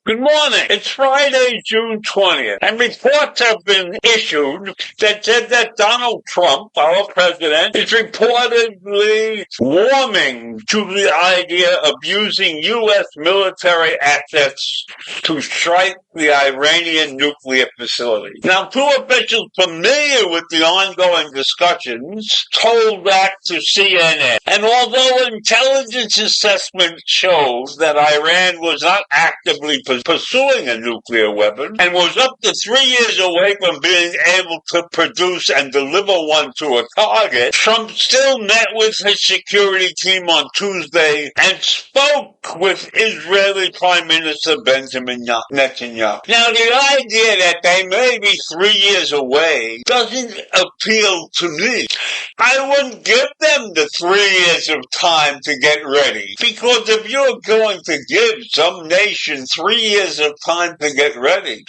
Good morning. It's Friday, June 20th, and reports have been issued that said that Donald Trump, our president, is reportedly warming to the idea of using U.S. military assets to strike the Iranian nuclear facility. Now, two officials familiar with the ongoing discussions told that to CNN. And although intelligence assessment shows that Iran was not actively pursuing a nuclear weapon and was up to 3 years away from being able to produce and deliver one to a target, Trump still met with his security team on Tuesday and spoke with Israeli Prime Minister Benjamin Netanyahu. Now, the idea that they may be 3 years away doesn't appeal to me. I wouldn't give them the 3 years of time to get ready, because if you're going to give some nation 3 years of time to get ready,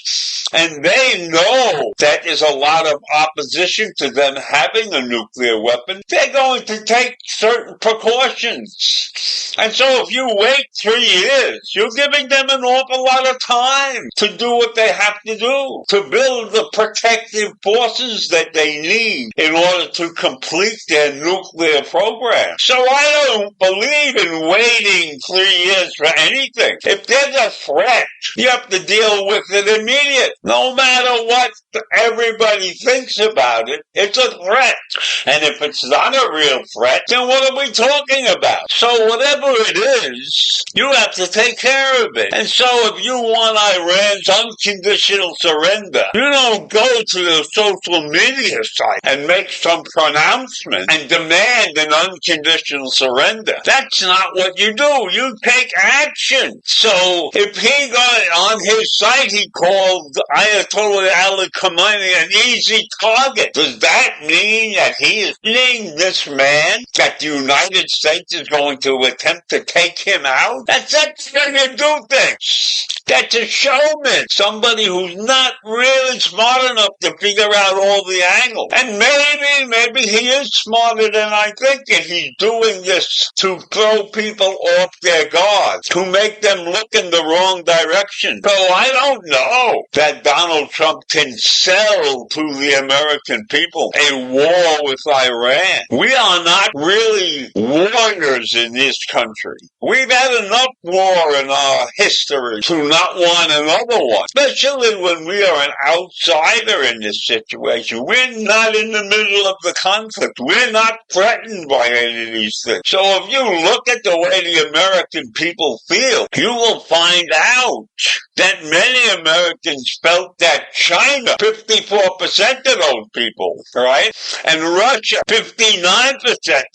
and they know that there's a lot of opposition to them having a nuclear weapon, they're going to take certain precautions. And so if you wait 3 years, you're giving them an awful lot of time to do what they have to do, to build the protective forces that they need in order to complete their nuclear program. So I don't believe in waiting 3 years for anything. If there's a threat, you have to deal with it immediately. No matter what everybody thinks about it, it's a threat. And if it's not a real threat, then what are we talking about? So whatever it is, you have to take care of it. And so if you want Iran's unconditional surrender, you don't go to the social media site and make some pronouncement and demand an unconditional surrender. That's not what you do. You take action. So if he got on his site, he called Ayatollah Ali Khamenei an easy target. Does that mean that he is seeing this man, that the United States is going to attempt to take him out? That's how you do things. That's a showman, somebody who's not really smart enough to figure out all the angles. And maybe he is smarter than I think, and he's doing this to throw people off their guard, to make them look in the wrong direction. So I don't know that Donald Trump can sell to the American people a war with Iran. We are not really warriors in this country. We've had enough war in our history to not want another one, especially when we are an outsider in this situation. We're not in the middle of the conflict. We're not threatened by any of these things. So if you look at the way the American people feel, you will find out that many Americans felt that China, 54% of those people, right? And Russia, 59%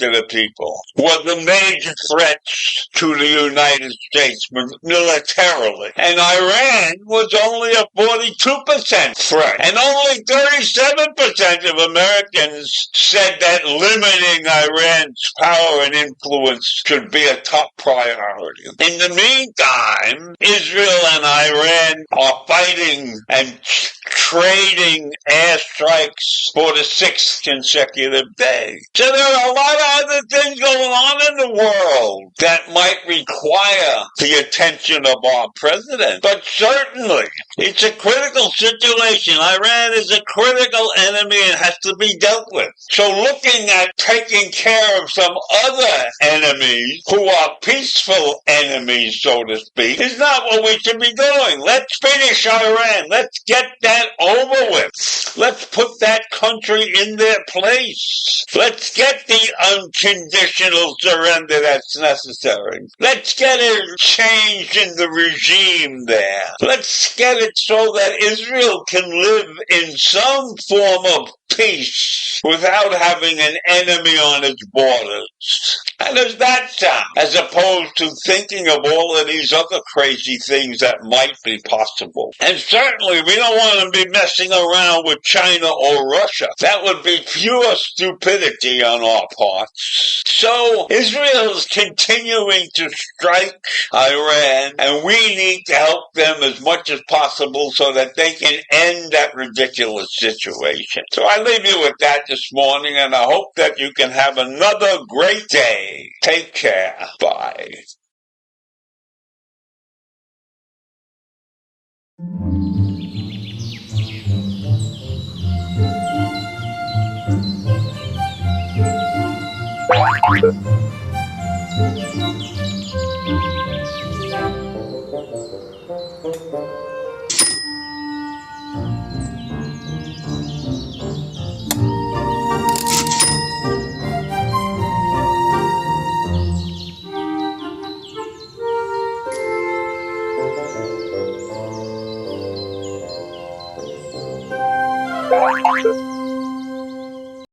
of the people, were the major threats to the United States militarily. And Iran was only a 42% threat. And only 37% of Americans said that limiting Iran's power and influence should be a top priority. In the meantime, Israel and Iran are fighting and trading airstrikes for the 6th consecutive day. So there are a lot of other things going on in the world that might require the attention of our president. But certainly, it's a critical situation. Iran is a critical enemy and has to be dealt with. So looking at taking care of some other enemies who are peaceful enemies, so to speak, is not what we should be doing. doing? Let's finish Iran. Let's get that over with. Let's put that country in their place. Let's get the unconditional surrender that's necessary. Let's get a change in the regime there. Let's get it so that Israel can live in some form of peace without having an enemy on its borders. How does that sound? As opposed to thinking of all of these other crazy things that might be possible. And certainly we don't want to be messing around with China or Russia. That would be pure stupidity on our parts. So Israel is continuing to strike Iran, and we need to help them as much as possible so that they can end that ridiculous situation. So I leave you with that this morning, and I hope that you can have another great day. Take care. Bye.